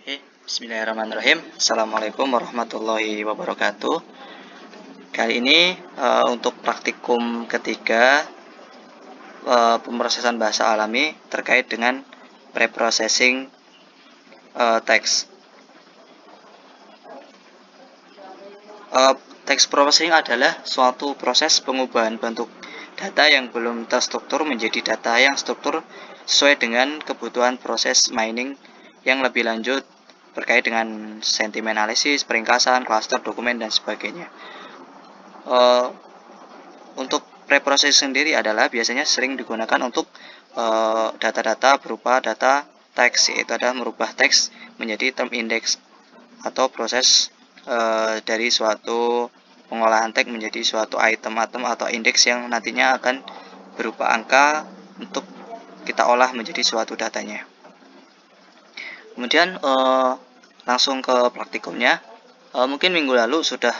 Oke, bismillahirrahmanirrahim. Assalamualaikum warahmatullahi wabarakatuh. Kali ini untuk praktikum ketiga pemrosesan bahasa alami terkait dengan preprocessing teks. Text processing adalah suatu proses pengubahan bentuk data yang belum terstruktur menjadi data yang struktur sesuai dengan kebutuhan proses mining yang lebih lanjut terkait dengan sentimen analisis, peringkasan, klaster, dokumen, dan sebagainya. Untuk preprocessing sendiri adalah biasanya sering digunakan untuk data-data berupa data teks, yaitu adalah merubah teks menjadi term index atau proses dari suatu pengolahan teks menjadi suatu item atau indeks yang nantinya akan berupa angka untuk kita olah menjadi suatu datanya. Kemudian langsung ke praktikumnya. Mungkin minggu lalu sudah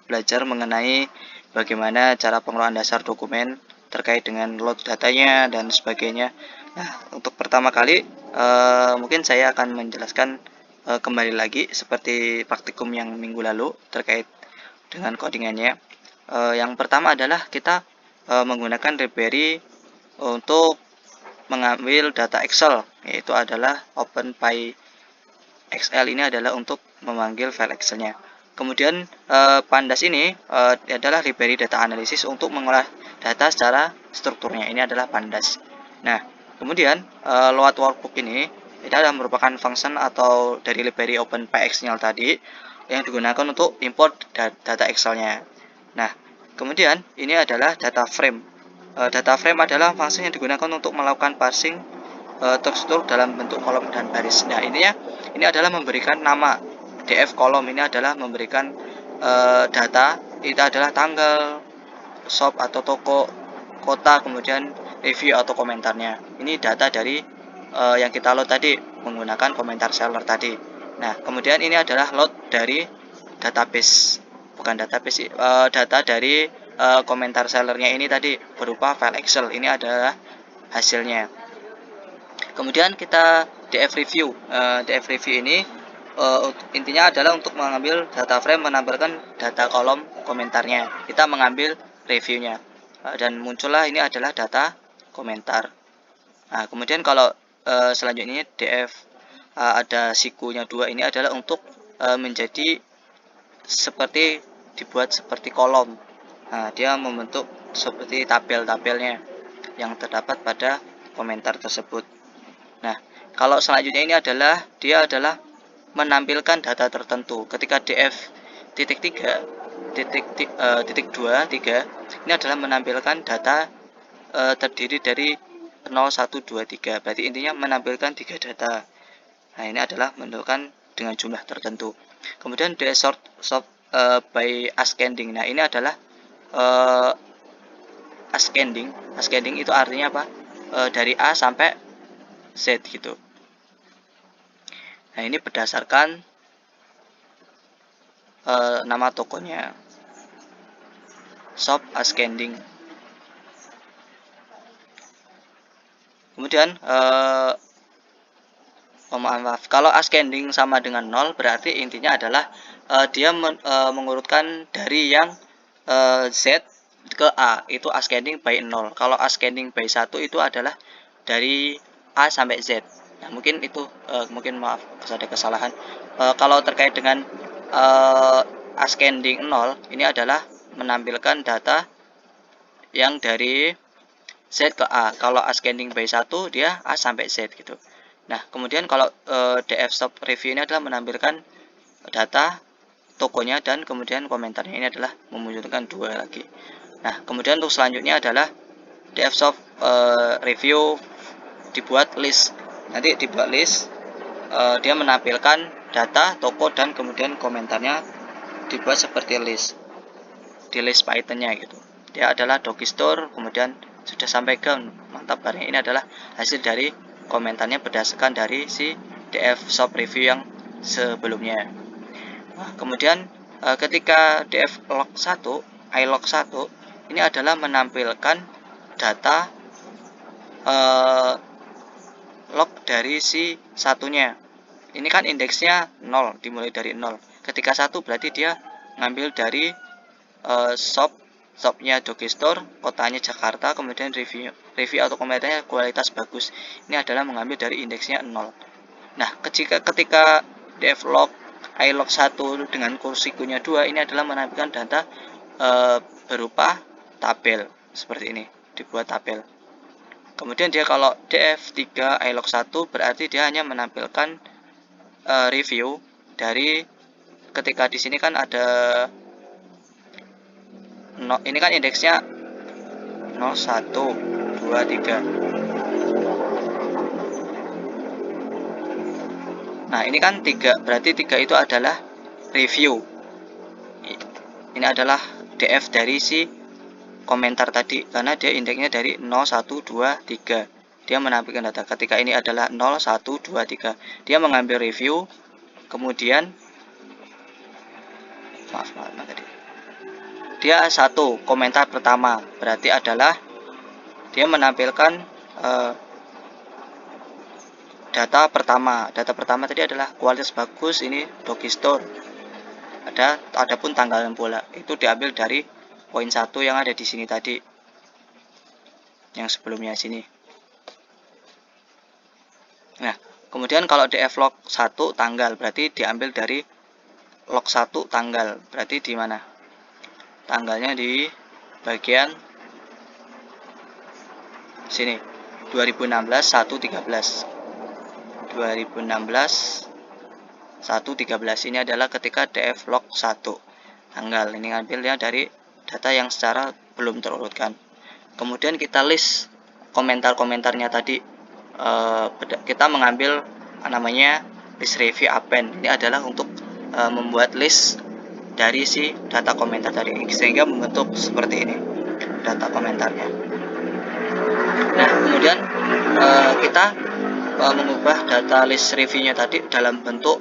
belajar mengenai bagaimana cara pengelolaan dasar dokumen terkait dengan load datanya dan sebagainya. Nah, untuk pertama kali mungkin saya akan menjelaskan kembali lagi seperti praktikum yang minggu lalu terkait dengan codingannya. Yang pertama adalah kita menggunakan library untuk mengambil data Excel, yaitu adalah OpenPyXL. Ini adalah untuk memanggil file Excelnya. Kemudian Pandas ini adalah library data analisis untuk mengolah data secara strukturnya. Ini adalah Pandas. Nah, kemudian load workbook ini adalah merupakan function atau dari library OpenPyXL tadi yang digunakan untuk import data Excelnya. Nah, kemudian ini adalah data frame. Data frame adalah fungsi yang digunakan untuk melakukan parsing terstruktur dalam bentuk kolom dan baris. Nah, ini adalah memberikan nama df kolom. Ini adalah memberikan data. Itu adalah tanggal, shop atau toko, kota, kemudian review atau komentarnya. Ini data dari yang kita load tadi menggunakan komentar seller tadi. Nah, kemudian ini adalah load dari database, bukan database, data dari komentar sellernya ini tadi berupa file Excel. Ini adalah hasilnya. Kemudian kita df review. Df review ini intinya adalah untuk mengambil data frame, menampilkan data kolom komentarnya. Kita mengambil reviewnya dan muncullah ini adalah data komentar. Nah, kemudian kalau selanjutnya df ada sikunya 2, ini adalah untuk menjadi seperti dibuat seperti kolom. Nah, dia membentuk seperti tabel-tabelnya yang terdapat pada komentar tersebut. Nah, kalau selanjutnya ini adalah dia adalah menampilkan data tertentu. Ketika df titik 3 titik 2 3 ini adalah menampilkan data terdiri dari 0 1 2 3. Berarti intinya menampilkan 3 data. Nah, ini adalah menentukan dengan jumlah tertentu. Kemudian sort by ascending. Nah, ini adalah ascending. Ascending itu artinya apa? Dari A sampai Z gitu. Nah, ini berdasarkan nama tokonya. Shop ascending. Kemudian maaf, kalau ascending sama dengan 0 berarti intinya adalah dia mengurutkan dari yang Z ke A, itu ascending by 0. Kalau ascending by 1 itu adalah dari A sampai Z. Nah, mungkin itu mungkin maaf ada kesalahan. Kalau terkait dengan ascending 0, ini adalah menampilkan data yang dari Z ke A. Kalau ascending by 1 dia A sampai Z gitu. Nah, kemudian kalau df stop review ini adalah menampilkan data tokonya dan kemudian komentarnya. Ini adalah memunculkan 2 lagi. Nah, kemudian untuk selanjutnya adalah df stop review dibuat list. Nanti dibuat list, dia menampilkan data toko dan kemudian komentarnya dibuat seperti list, di list Python-nya gitu. Dia adalah doki store, kemudian sudah sampai ke mantap barangnya. Ini adalah hasil dari komentarnya berdasarkan dari si df shop review yang sebelumnya. Nah, kemudian ketika df log 1, ilog 1 ini adalah menampilkan data log dari si satunya. ini kan indeksnya 0, dimulai dari 0. Ketika 1 berarti dia ngambil dari shopnya Dogistore, kotanya Jakarta, kemudian review atau komentarnya kualitas bagus. Ini adalah mengambil dari indeksnya 0. Nah, ketika devlog ilog 1 dengan kursikunya 2, ini adalah menampilkan data berupa tabel seperti ini, dibuat tabel. Kemudian dia kalau df3 ilog 1 berarti dia hanya menampilkan review dari, ketika di sini kan ada ini kan indeksnya 0, 1, 2, 3. Nah, ini kan 3, berarti 3 itu adalah review. Ini adalah df dari si komentar tadi, karena dia indeksnya dari 0, 1, 2, 3. Dia menampilkan data. Ketika ini adalah 0, 1, 2, 3. Dia mengambil review, kemudian maaf tadi. Dia 1 komentar pertama, berarti adalah dia menampilkan data pertama. Data pertama tadi adalah kualitas bagus, ini Dogistore. Adapun tanggalan bola itu diambil dari poin 1 yang ada di sini tadi, yang sebelumnya sini. Nah, kemudian kalau df log 1 tanggal berarti diambil dari log 1 tanggal, berarti di mana? Tanggalnya di bagian sini, 2016 113. 2016 113 ini adalah ketika df log 1 tanggal. Ini ngambilnya dari data yang secara belum terurutkan. Kemudian kita list komentar-komentarnya tadi. Kita mengambil namanya list review append. Ini adalah untuk membuat list dari si data komentar tadi, sehingga membentuk seperti ini data komentarnya. Nah, kemudian kita mengubah data list reviewnya tadi dalam bentuk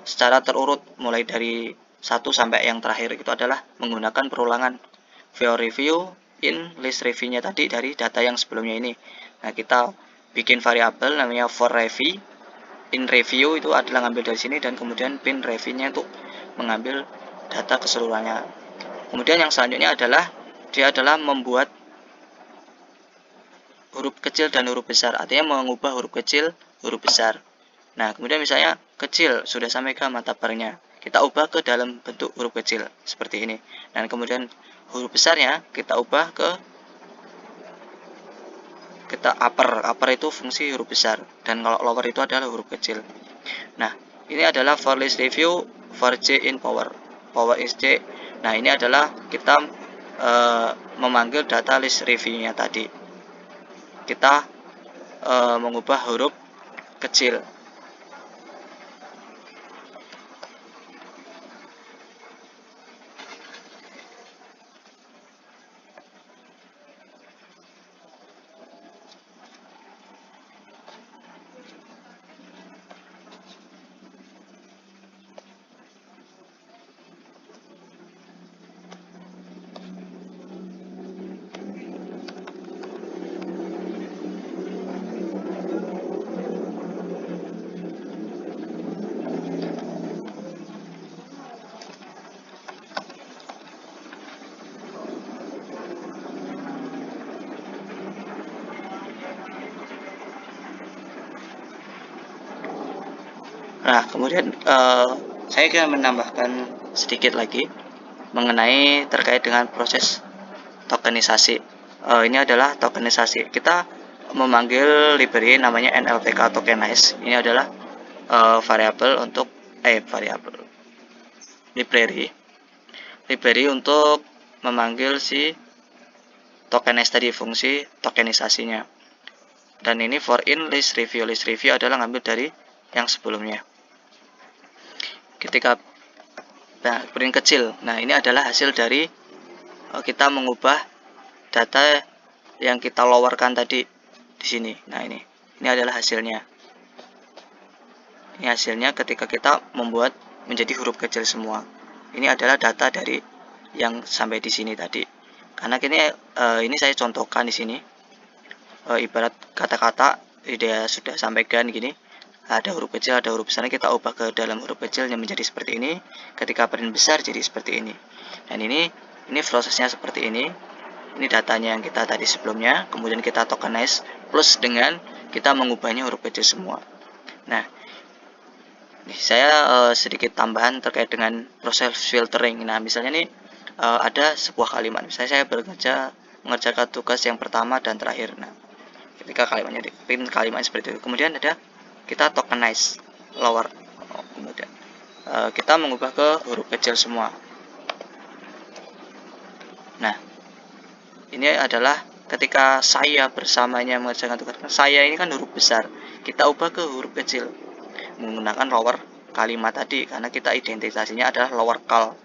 secara terurut, mulai dari 1 sampai yang terakhir itu adalah menggunakan perulangan for review in list reviewnya tadi dari data yang sebelumnya ini. Nah, kita bikin variabel namanya for review. In review itu adalah ngambil dari sini, dan kemudian bin reviewnya untuk mengambil data keseluruhannya. Kemudian yang selanjutnya adalah dia adalah membuat huruf kecil dan huruf besar, artinya mengubah huruf kecil huruf besar. Nah, kemudian misalnya kecil sudah sampai ke mata barnya, kita ubah ke dalam bentuk huruf kecil seperti ini. Dan kemudian huruf besarnya kita ubah ke upper itu fungsi huruf besar, dan kalau lower itu adalah huruf kecil. Nah, ini adalah for list review for j in power is j. Nah, ini adalah kita memanggil data list reviewnya tadi. Kita mengubah huruf kecil. Nah, kemudian saya akan menambahkan sedikit lagi mengenai terkait dengan proses tokenisasi. Ini adalah tokenisasi. Kita memanggil library namanya NLTK tokenize. Ini adalah variabel untuk library untuk memanggil si tokenize tadi, fungsi tokenisasinya. Dan ini for in list review adalah ngambil dari yang sebelumnya. Ketika print kecil, nah ini adalah hasil dari kita mengubah data yang kita lowerkan tadi di sini. Nah, ini adalah hasilnya. Ini hasilnya ketika kita membuat menjadi huruf kecil semua. Ini adalah data dari yang sampai di sini tadi. Karena ini saya contohkan di sini. Ibarat kata-kata dia sudah sampaikan gini. ada huruf kecil, ada huruf besar, kita ubah ke dalam huruf kecil yang menjadi seperti ini. Ketika print besar jadi seperti ini. Dan ini prosesnya seperti ini. Ini datanya yang kita tadi sebelumnya, kemudian kita tokenize plus dengan kita mengubahnya huruf kecil semua. Nah, saya sedikit tambahan terkait dengan proses filtering. Nah, misalnya nih ada sebuah kalimat. Misalnya saya mengerjakan tugas yang pertama dan terakhir. Nah, ketika kalimatnya di print kalimat seperti itu. Kemudian ada kita tokenize lower. Kemudian kita mengubah ke huruf kecil semua. Nah, ini adalah ketika saya bersamanya mengerjakan tugas. Saya ini kan huruf besar. Kita ubah ke huruf kecil menggunakan lower kalimat tadi, karena kita identifikasinya adalah lower cal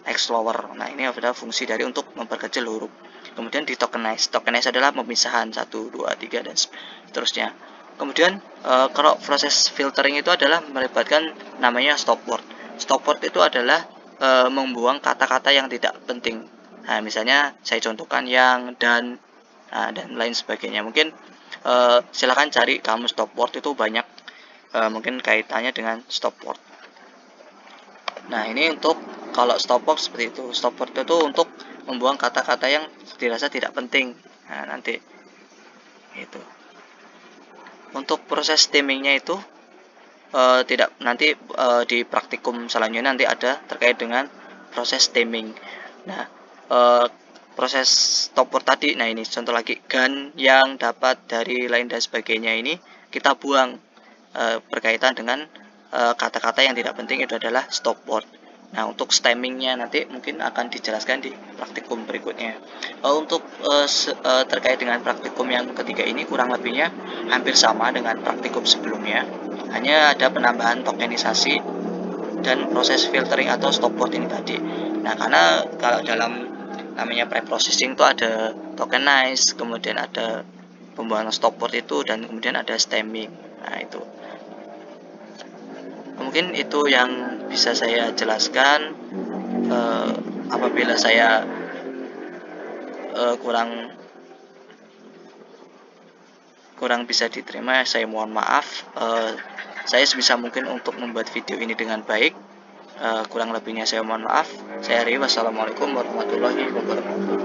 x lower. Nah, ini adalah fungsi dari untuk memperkecil huruf. Kemudian di tokenize adalah pemisahan 1, 2, 3 dan seterusnya. Kemudian kalau proses filtering itu adalah melibatkan namanya stop word. Stop word itu adalah membuang kata-kata yang tidak penting. Nah, misalnya saya contohkan yang, dan lain sebagainya. Mungkin silakan cari kamus stop word, itu banyak mungkin kaitannya dengan stop word. Nah, ini untuk kalau stop word seperti itu. Stop word itu untuk membuang kata-kata yang dirasa tidak penting. Nah, nanti itu. Untuk proses stemmingnya itu tidak, nanti di praktikum selanjutnya nanti ada terkait dengan proses stemming. Nah, proses stop word tadi, nah ini contoh lagi, gan, yang, dapat, dari, lain dan sebagainya, ini kita buang berkaitan dengan kata-kata yang tidak penting, itu adalah stop word. Nah, untuk stemmingnya nanti mungkin akan dijelaskan di praktikum berikutnya. Untuk terkait dengan praktikum yang ketiga ini kurang lebihnya hampir sama dengan praktikum sebelumnya, hanya ada penambahan tokenisasi dan proses filtering atau stop word ini tadi. Nah, karena kalau dalam namanya pre-processing itu ada tokenize, kemudian ada pembuangan stop word itu, dan kemudian ada stemming. Nah, itu mungkin itu yang bisa saya jelaskan. Apabila saya kurang bisa diterima, saya mohon maaf. Saya sebisa mungkin untuk membuat video ini dengan baik. Kurang lebihnya saya mohon maaf. Saya Ri, wassalamualaikum warahmatullahi wabarakatuh.